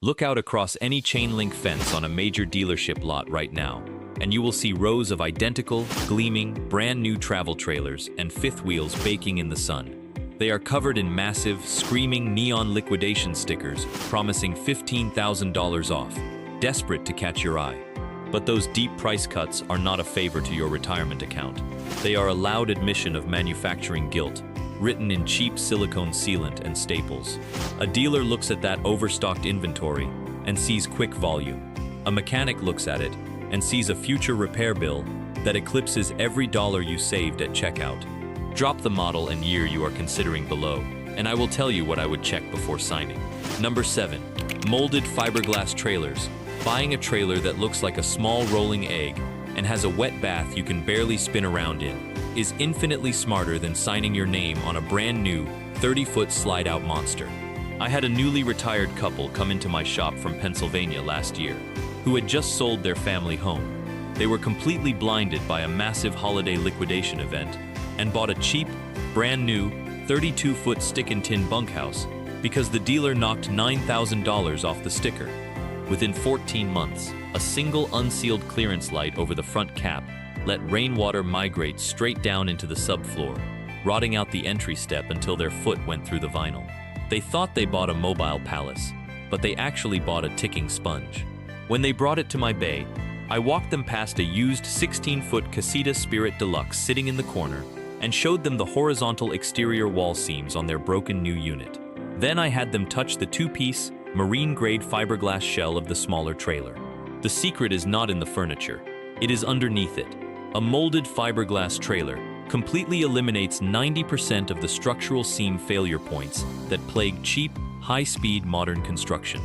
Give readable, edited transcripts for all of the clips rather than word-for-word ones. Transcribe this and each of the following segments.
Look out across any chain link fence on a major dealership lot right now, and you will see rows of identical, gleaming, brand new travel trailers and fifth wheels baking in the sun. They are covered in massive, screaming neon liquidation stickers promising $15,000 off, desperate to catch your eye. But those deep price cuts are not a favor to your retirement account. They are a loud admission of manufacturing guilt, written in cheap silicone sealant and staples. A dealer looks at that overstocked inventory and sees quick volume. A mechanic looks at it and sees a future repair bill that eclipses every dollar you saved at checkout. Drop the model and year you are considering below, and I will tell you what I would check before signing. Number 7. Molded fiberglass trailers. Buying a trailer that looks like a small rolling egg and has a wet bath you can barely spin around in is infinitely smarter than signing your name on a brand new 30-foot slide-out monster. I had a newly retired couple come into my shop from Pennsylvania last year who had just sold their family home. They were completely blinded by a massive holiday liquidation event and bought a cheap, brand new 32-foot stick-and-tin bunkhouse because the dealer knocked $9,000 off the sticker. Within 14 months, a single unsealed clearance light over the front cap let rainwater migrate straight down into the subfloor, rotting out the entry step until their foot went through the vinyl. They thought they bought a mobile palace, but they actually bought a ticking sponge. When they brought it to my bay, I walked them past a used 16-foot Casita Spirit Deluxe sitting in the corner and showed them the horizontal exterior wall seams on their broken new unit. Then I had them touch the two-piece, marine-grade fiberglass shell of the smaller trailer. The secret is not in the furniture. It is underneath it. A molded fiberglass trailer completely eliminates 90% of the structural seam failure points that plague cheap, high-speed modern construction.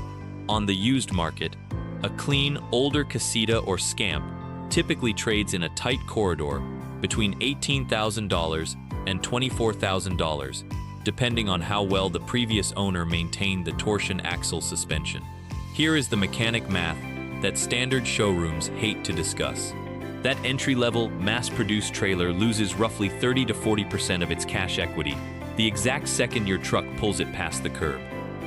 On the used market, a clean, older Casita or Scamp typically trades in a tight corridor between $18,000 and $24,000, depending on how well the previous owner maintained the torsion axle suspension. Here is the mechanic math that standard showrooms hate to discuss. That entry-level, mass-produced trailer loses roughly 30 to 40% of its cash equity the exact second your truck pulls it past the curb.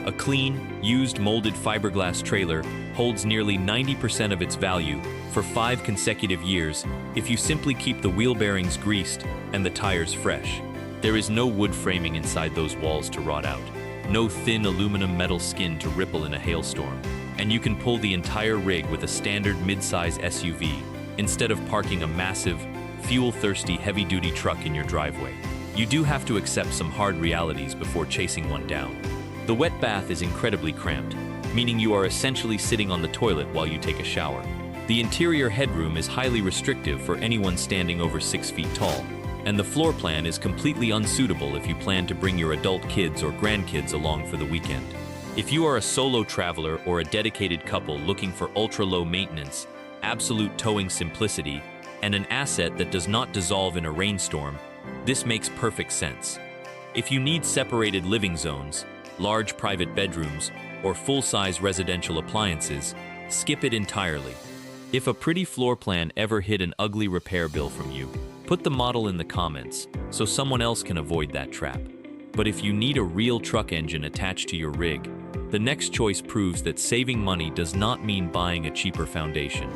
A clean, used molded fiberglass trailer holds nearly 90% of its value for 5 consecutive years if you simply keep the wheel bearings greased and the tires fresh. There is no wood framing inside those walls to rot out, no thin aluminum metal skin to ripple in a hailstorm, and you can pull the entire rig with a standard mid-size SUV instead of parking a massive, fuel-thirsty heavy-duty truck in your driveway. You do have to accept some hard realities before chasing one down. The wet bath is incredibly cramped, meaning you are essentially sitting on the toilet while you take a shower. The interior headroom is highly restrictive for anyone standing over 6 feet tall, and the floor plan is completely unsuitable if you plan to bring your adult kids or grandkids along for the weekend. If you are a solo traveler or a dedicated couple looking for ultra-low maintenance, absolute towing simplicity, and an asset that does not dissolve in a rainstorm, this makes perfect sense. If you need separated living zones, large private bedrooms, or full-size residential appliances, skip it entirely. If a pretty floor plan ever hid an ugly repair bill from you, put the model in the comments so someone else can avoid that trap. But if you need a real truck engine attached to your rig, the next choice proves that saving money does not mean buying a cheaper foundation.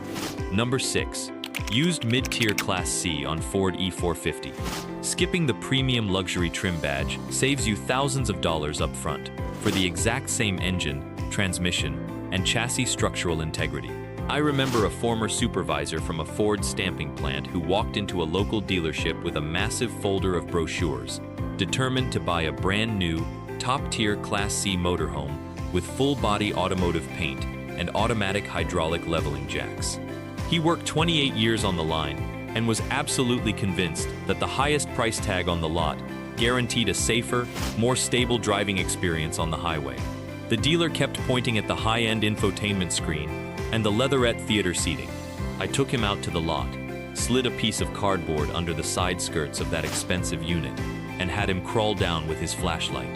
Number 6. Used mid-tier Class C on Ford E450. Skipping the premium luxury trim badge saves you thousands of dollars up front for the exact same engine, transmission, and chassis structural integrity. I remember a former supervisor from a Ford stamping plant who walked into a local dealership with a massive folder of brochures, determined to buy a brand new, top-tier Class C motorhome with full-body automotive paint and automatic hydraulic leveling jacks. He worked 28 years on the line and was absolutely convinced that the highest price tag on the lot guaranteed a safer, more stable driving experience on the highway. The dealer kept pointing at the high-end infotainment screen and the leatherette theater seating. I took him out to the lot, slid a piece of cardboard under the side skirts of that expensive unit, and had him crawl down with his flashlight.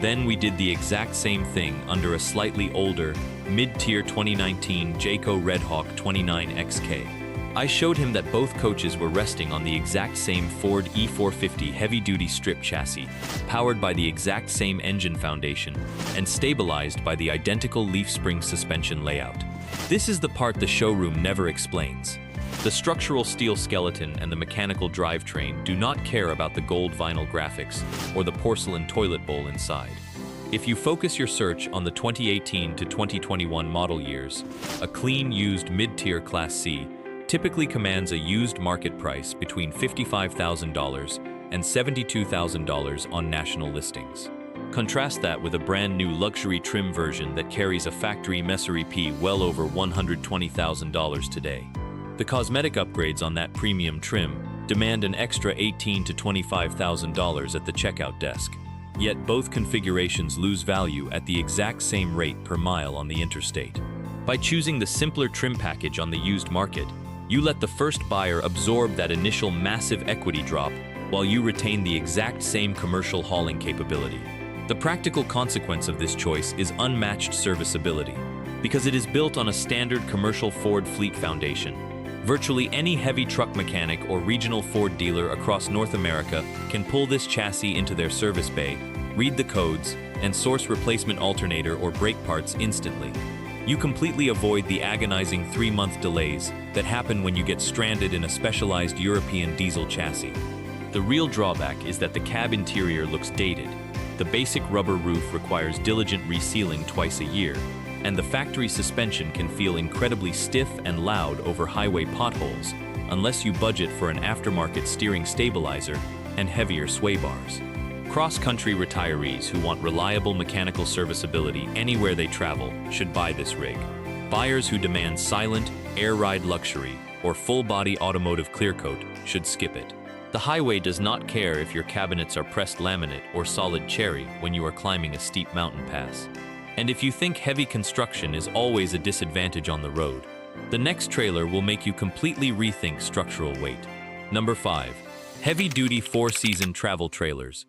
Then we did the exact same thing under a slightly older, mid-tier 2019 Jayco Redhawk 29XK. I showed him that both coaches were resting on the exact same Ford E450 heavy-duty strip chassis, powered by the exact same engine foundation, and stabilized by the identical leaf spring suspension layout. This is the part the showroom never explains. The structural steel skeleton and the mechanical drivetrain do not care about the gold vinyl graphics or the porcelain toilet bowl inside. If you focus your search on the 2018 to 2021 model years, a clean used mid-tier Class C typically commands a used market price between $55,000 and $72,000 on national listings. Contrast that with a brand new luxury trim version that carries a factory MSRP well over $120,000 today. The cosmetic upgrades on that premium trim demand an extra $18,000 to $25,000 at the checkout desk. Yet both configurations lose value at the exact same rate per mile on the interstate. By choosing the simpler trim package on the used market, you let the first buyer absorb that initial massive equity drop while you retain the exact same commercial hauling capability. The practical consequence of this choice is unmatched serviceability, because it is built on a standard commercial Ford fleet foundation. Virtually any heavy truck mechanic or regional Ford dealer across North America can pull this chassis into their service bay, read the codes, and source replacement alternator or brake parts instantly. You completely avoid the agonizing 3-month delays that happen when you get stranded in a specialized European diesel chassis. The real drawback is that the cab interior looks dated. The basic rubber roof requires diligent resealing twice a year, and the factory suspension can feel incredibly stiff and loud over highway potholes unless you budget for an aftermarket steering stabilizer and heavier sway bars. Cross-country retirees who want reliable mechanical serviceability anywhere they travel should buy this rig. Buyers who demand silent, air-ride luxury or full-body automotive clearcoat should skip it. The highway does not care if your cabinets are pressed laminate or solid cherry when you are climbing a steep mountain pass. And if you think heavy construction is always a disadvantage on the road, the next trailer will make you completely rethink structural weight. Number 5. Heavy-duty 4-season travel trailers.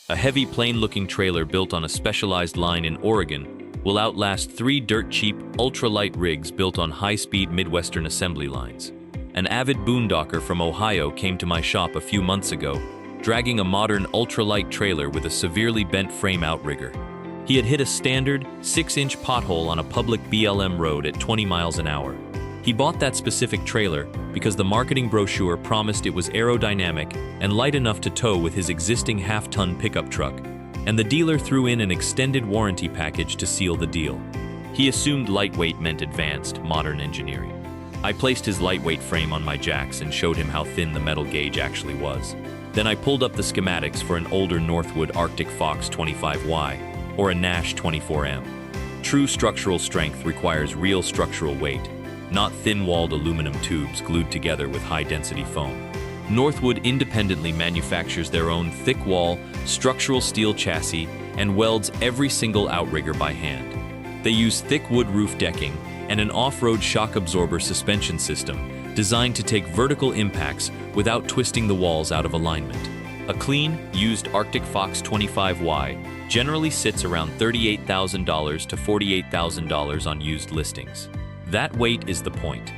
A heavy, plain-looking trailer built on a specialized line in Oregon will outlast 3 dirt-cheap, ultra-light rigs built on high-speed Midwestern assembly lines. An avid boondocker from Ohio came to my shop a few months ago, dragging a modern ultralight trailer with a severely bent frame outrigger. He had hit a standard 6-inch pothole on a public BLM road at 20 miles an hour. He bought that specific trailer because the marketing brochure promised it was aerodynamic and light enough to tow with his existing half-ton pickup truck, and the dealer threw in an extended warranty package to seal the deal. He assumed lightweight meant advanced, modern engineering. I placed his lightweight frame on my jacks and showed him how thin the metal gauge actually was. Then I pulled up the schematics for an older Northwood Arctic Fox 25Y or a Nash 24M. True structural strength requires real structural weight, not thin-walled aluminum tubes glued together with high-density foam. Northwood independently manufactures their own thick-wall, structural steel chassis and welds every single outrigger by hand. They use thick wood roof decking and an off-road shock absorber suspension system designed to take vertical impacts without twisting the walls out of alignment. A clean, used Arctic Fox 25Y generally sits around $38,000 to $48,000 on used listings. That weight is the point.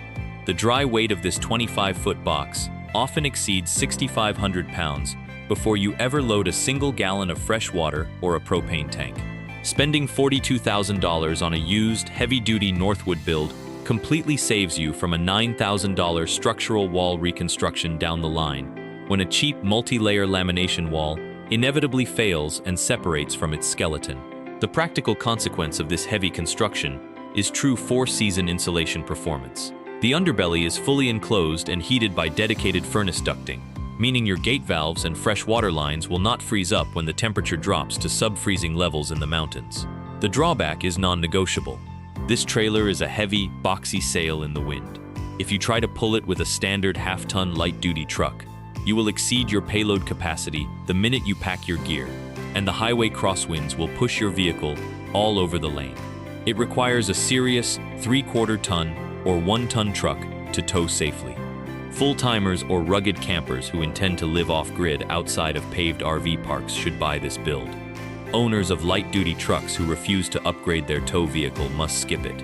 The dry weight of this 25-foot box often exceeds 6,500 pounds before you ever load a single gallon of fresh water or a propane tank. Spending $42,000 on a used, heavy-duty Northwood build completely saves you from a $9,000 structural wall reconstruction down the line when a cheap multi-layer lamination wall inevitably fails and separates from its skeleton. The practical consequence of this heavy construction is true 4-season insulation performance. The underbelly is fully enclosed and heated by dedicated furnace ducting, meaning your gate valves and fresh water lines will not freeze up when the temperature drops to sub-freezing levels in the mountains. The drawback is non-negotiable. This trailer is a heavy, boxy sail in the wind. If you try to pull it with a standard half-ton light-duty truck, you will exceed your payload capacity the minute you pack your gear, and the highway crosswinds will push your vehicle all over the lane. It requires a serious 3/4-ton or 1-ton truck to tow safely. Full-timers or rugged campers who intend to live off-grid outside of paved RV parks should buy this build. Owners of light-duty trucks who refuse to upgrade their tow vehicle must skip it.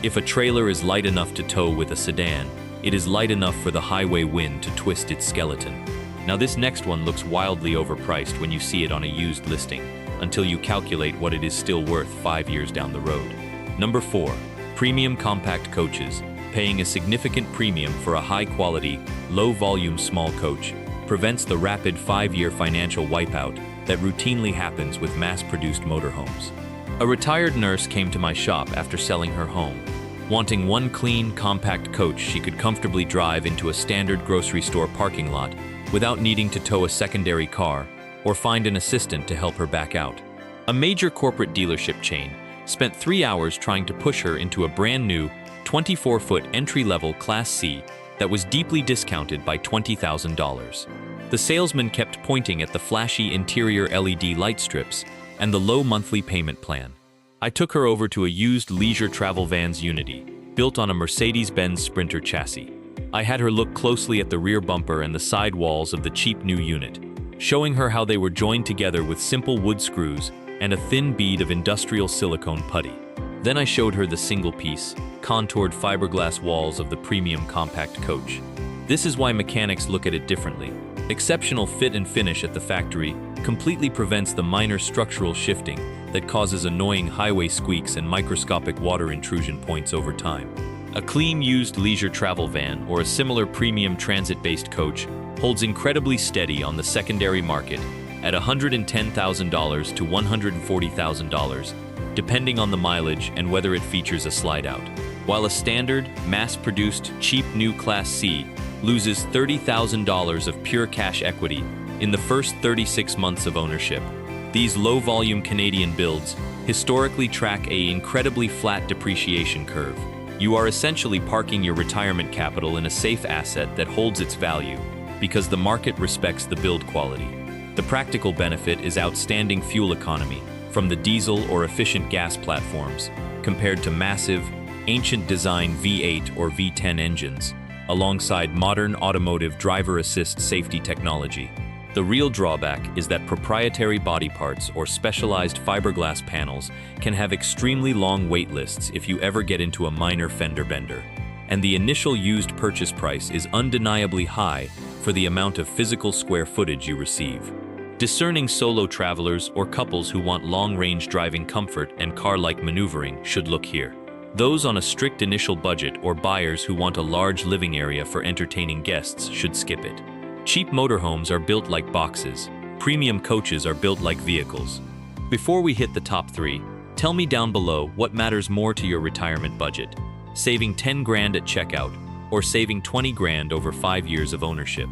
If a trailer is light enough to tow with a sedan, it is light enough for the highway wind to twist its skeleton. Now this next one looks wildly overpriced when you see it on a used listing, until you calculate what it is still worth 5 years down the road. Number 4. Premium compact coaches. Paying a significant premium for a high-quality, low-volume small coach prevents the rapid 5-year financial wipeout that routinely happens with mass-produced motorhomes. A retired nurse came to my shop after selling her home, wanting one clean, compact coach she could comfortably drive into a standard grocery store parking lot without needing to tow a secondary car or find an assistant to help her back out. A major corporate dealership chain spent 3 hours trying to push her into a brand new 24-foot entry-level Class C that was deeply discounted by $20,000. The salesman kept pointing at the flashy interior LED light strips and the low monthly payment plan. I took her over to a used leisure travel van's Unity, built on a Mercedes-Benz Sprinter chassis. I had her look closely at the rear bumper and the side walls of the cheap new unit, showing her how they were joined together with simple wood screws and a thin bead of industrial silicone putty. Then I showed her the single-piece, contoured fiberglass walls of the premium compact coach. This is why mechanics look at it differently. Exceptional fit and finish at the factory completely prevents the minor structural shifting that causes annoying highway squeaks and microscopic water intrusion points over time. A clean used leisure travel van or a similar premium transit-based coach holds incredibly steady on the secondary market at $110,000 to $140,000, depending on the mileage and whether it features a slide-out, while a standard, mass-produced, cheap new Class C loses $30,000 of pure cash equity in the first 36 months of ownership. These low-volume Canadian builds historically track an incredibly flat depreciation curve. You are essentially parking your retirement capital in a safe asset that holds its value because the market respects the build quality. The practical benefit is outstanding fuel economy from the diesel or efficient gas platforms compared to massive, ancient design V8 or V10 engines, alongside modern automotive driver assist safety technology. The real drawback is that proprietary body parts or specialized fiberglass panels can have extremely long wait lists if you ever get into a minor fender bender. And the initial used purchase price is undeniably high for the amount of physical square footage you receive. Discerning solo travelers or couples who want long-range driving comfort and car-like maneuvering should look here. Those on a strict initial budget or buyers who want a large living area for entertaining guests should skip it. Cheap motorhomes are built like boxes. Premium coaches are built like vehicles. Before we hit the top 3, tell me down below what matters more to your retirement budget: saving 10 grand at checkout or saving 20 grand over 5 years of ownership.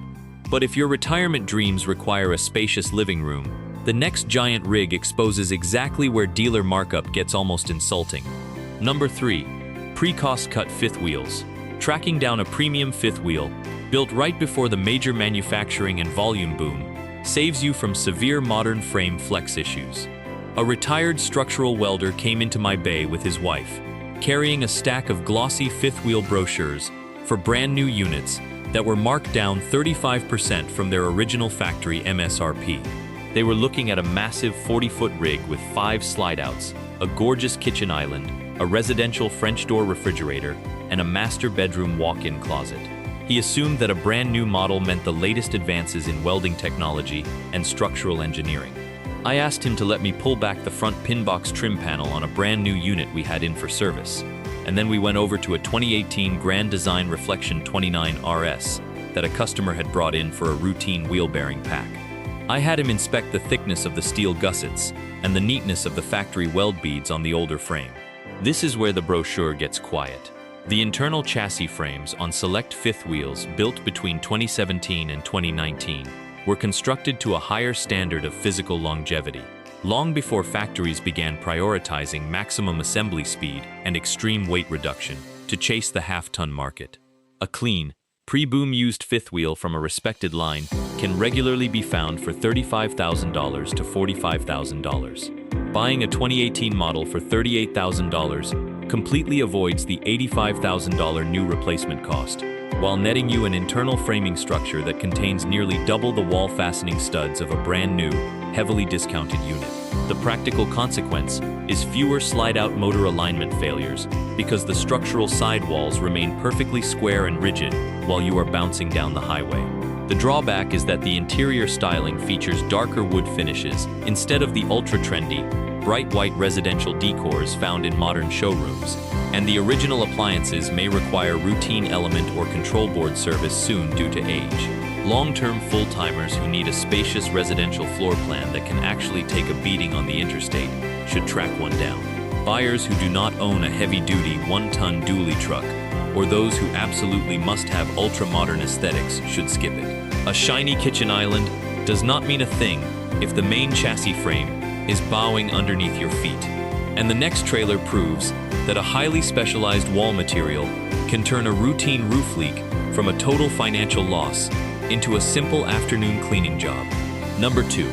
But if your retirement dreams require a spacious living room, the next giant rig exposes exactly where dealer markup gets almost insulting. Number 3. Pre-cost cut fifth wheels. Tracking down a premium fifth wheel, built right before the major manufacturing and volume boom, saves you from severe modern frame flex issues. A retired structural welder came into my bay with his wife, carrying a stack of glossy fifth wheel brochures for brand new units that were marked down 35% from their original factory MSRP. They were looking at a massive 40-foot rig with 5 slide-outs, a gorgeous kitchen island, a residential French door refrigerator, and a master bedroom walk-in closet. He assumed that a brand new model meant the latest advances in welding technology and structural engineering. I asked him to let me pull back the front pin box trim panel on a brand new unit we had in for service, and then we went over to a 2018 Grand Design Reflection 29 RS that a customer had brought in for a routine wheel bearing pack. I had him inspect the thickness of the steel gussets and the neatness of the factory weld beads on the older frame. This is where the brochure gets quiet. The internal chassis frames on select fifth wheels built between 2017 and 2019 were constructed to a higher standard of physical longevity, long before factories began prioritizing maximum assembly speed and extreme weight reduction to chase the half-ton market. A clean, pre-boom used fifth wheel from a respected line can regularly be found for $35,000 to $45,000. Buying a 2018 model for $38,000 completely avoids the $85,000 new replacement cost, while netting you an internal framing structure that contains nearly double the wall fastening studs of a brand new, heavily discounted unit. The practical consequence is fewer slide-out motor alignment failures because the structural sidewalls remain perfectly square and rigid while you are bouncing down the highway. The drawback is that the interior styling features darker wood finishes instead of the ultra-trendy, bright white residential decors found in modern showrooms, and the original appliances may require routine element or control board service soon due to age. Long-term full-timers who need a spacious residential floor plan that can actually take a beating on the interstate should track one down. Buyers who do not own a heavy-duty 1-ton dually truck or those who absolutely must have ultra-modern aesthetics should skip it. A shiny kitchen island does not mean a thing if the main chassis frame is bowing underneath your feet. And the next trailer proves that a highly specialized wall material can turn a routine roof leak from a total financial loss into a simple afternoon cleaning job. Number 2.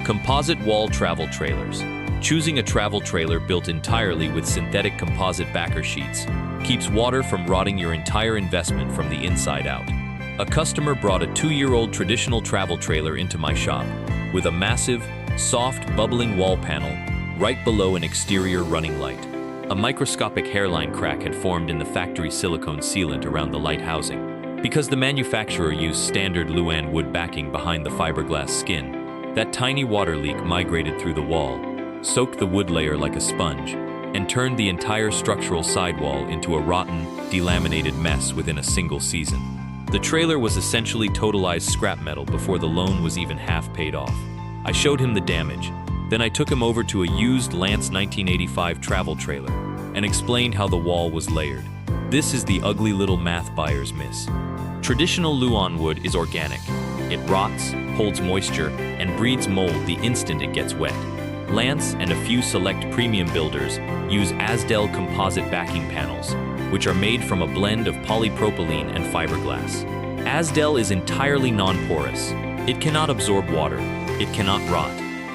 Composite wall travel trailers. Choosing a travel trailer built entirely with synthetic composite backer sheets keeps water from rotting your entire investment from the inside out. A customer brought a 2-year-old traditional travel trailer into my shop with a massive, soft, bubbling wall panel right below an exterior running light. A microscopic hairline crack had formed in the factory silicone sealant around the light housing. Because the manufacturer used standard Rowan wood backing behind the fiberglass skin, that tiny water leak migrated through the wall, soaked the wood layer like a sponge, and turned the entire structural sidewall into a rotten, delaminated mess within a single season. The trailer was essentially totalized scrap metal before the loan was even half paid off. I showed him the damage, then I took him over to a used Lance 1985 travel trailer and explained how the wall was layered. This is the ugly little math buyers miss. Traditional Rowan wood is organic. It rots, holds moisture, and breeds mold the instant it gets wet. Lance and a few select premium builders use Asdel composite backing panels, which are made from a blend of polypropylene and fiberglass. Asdel is entirely non-porous. It cannot absorb water, it cannot rot,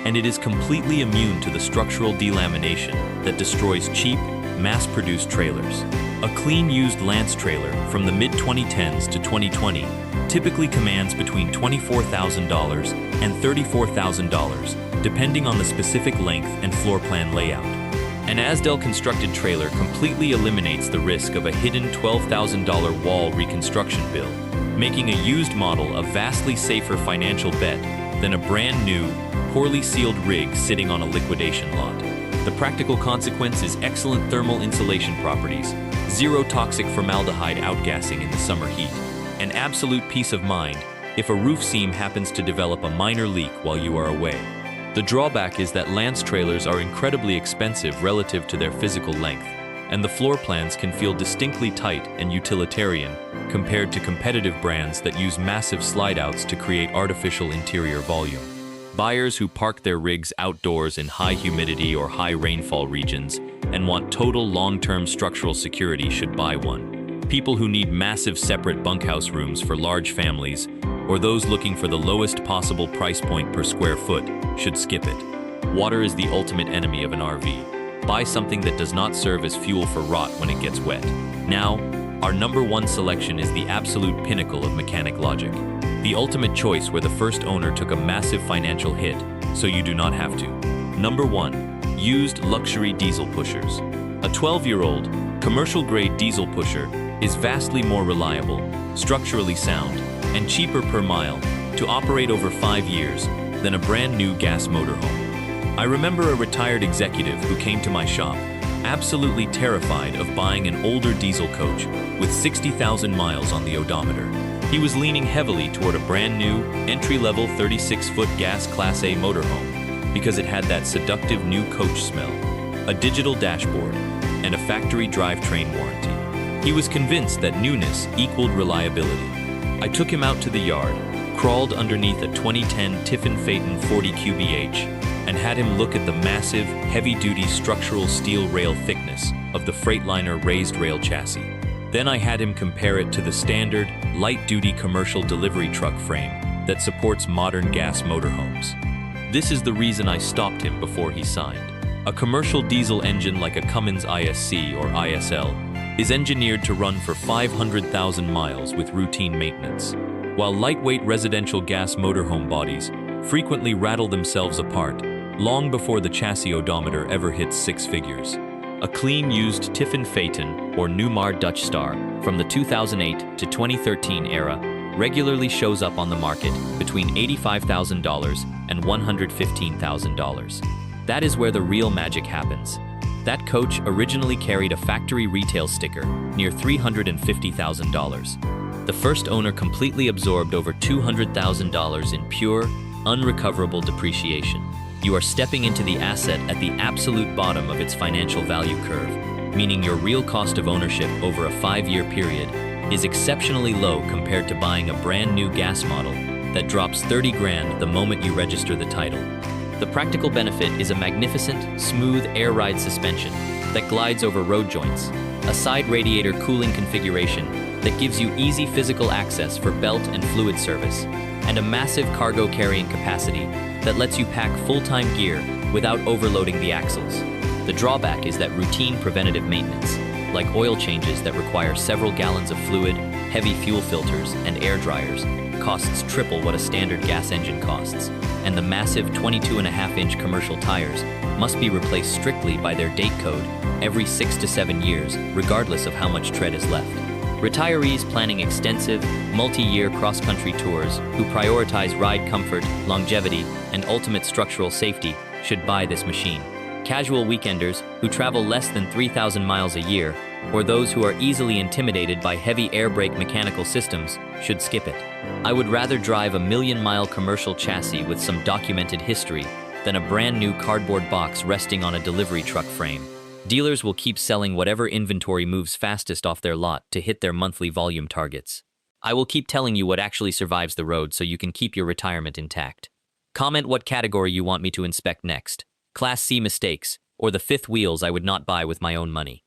and it is completely immune to the structural delamination that destroys cheap, mass-produced trailers. A clean used Lance trailer from the mid-2010s to 2020 typically commands between $24,000 and $34,000, depending on the specific length and floor plan layout. An Asdel constructed trailer completely eliminates the risk of a hidden $12,000 wall reconstruction bill, making a used model a vastly safer financial bet than a brand new, poorly sealed rig sitting on a liquidation lot. The practical consequence is excellent thermal insulation properties, zero toxic formaldehyde outgassing in the summer heat, and absolute peace of mind if a roof seam happens to develop a minor leak while you are away. The drawback is that Lance trailers are incredibly expensive relative to their physical length, and the floor plans can feel distinctly tight and utilitarian compared to competitive brands that use massive slide-outs to create artificial interior volume. Buyers who park their rigs outdoors in high humidity or high rainfall regions and want total long-term structural security should buy one. People who need massive separate bunkhouse rooms for large families, or those looking for the lowest possible price point per square foot, should skip it. Water is the ultimate enemy of an RV. Buy something that does not serve as fuel for rot when it gets wet. Now, our number 1 selection is the absolute pinnacle of mechanic logic. The ultimate choice where the first owner took a massive financial hit, so you do not have to. Number 1. Used luxury diesel pushers. A 12-year-old, commercial-grade diesel pusher is vastly more reliable, structurally sound, and cheaper per mile to operate over 5 years than a brand new gas motorhome. I remember a retired executive who came to my shop, absolutely terrified of buying an older diesel coach with 60,000 miles on the odometer. He was leaning heavily toward a brand new, entry-level 36-foot gas Class A motorhome because it had that seductive new coach smell, a digital dashboard, and a factory drivetrain warranty. He was convinced that newness equaled reliability. I took him out to the yard, crawled underneath a 2010 Tiffin Phaeton 40 QBH, and had him look at the massive, heavy-duty structural steel rail thickness of the Freightliner raised rail chassis. Then I had him compare it to the standard, light-duty commercial delivery truck frame that supports modern gas motorhomes. This is the reason I stopped him before he signed. A commercial diesel engine like a Cummins ISC or ISL is engineered to run for 500,000 miles with routine maintenance, while lightweight residential gas motorhome bodies frequently rattle themselves apart long before the chassis odometer ever hits six figures. A clean used Tiffin Phaeton or Newmar Dutch Star from the 2008 to 2013 era regularly shows up on the market between $85,000 and $115,000. That is where the real magic happens. That coach originally carried a factory retail sticker near $350,000. The first owner completely absorbed over $200,000 in pure, unrecoverable depreciation. You are stepping into the asset at the absolute bottom of its financial value curve, meaning your real cost of ownership over a 5-year period is exceptionally low compared to buying a brand new gas model that drops 30 grand the moment you register the title. The practical benefit is a magnificent, smooth air ride suspension that glides over road joints, a side radiator cooling configuration that gives you easy physical access for belt and fluid service, and a massive cargo carrying capacity that lets you pack full-time gear without overloading the axles. The drawback is that routine preventative maintenance, like oil changes that require several gallons of fluid, heavy fuel filters, and air dryers, costs triple what a standard gas engine costs, and the massive 22.5-inch commercial tires must be replaced strictly by their date code every 6 to 7 years, regardless of how much tread is left. Retirees planning extensive, multi-year cross-country tours who prioritize ride comfort, longevity, and ultimate structural safety should buy this machine. Casual weekenders who travel less than 3,000 miles a year, or those who are easily intimidated by heavy air brake mechanical systems, should skip it. I would rather drive a million-mile commercial chassis with some documented history than a brand new cardboard box resting on a delivery truck frame. Dealers will keep selling whatever inventory moves fastest off their lot to hit their monthly volume targets. I will keep telling you what actually survives the road so you can keep your retirement intact. Comment what category you want me to inspect next. Class C mistakes, or the fifth wheels I would not buy with my own money.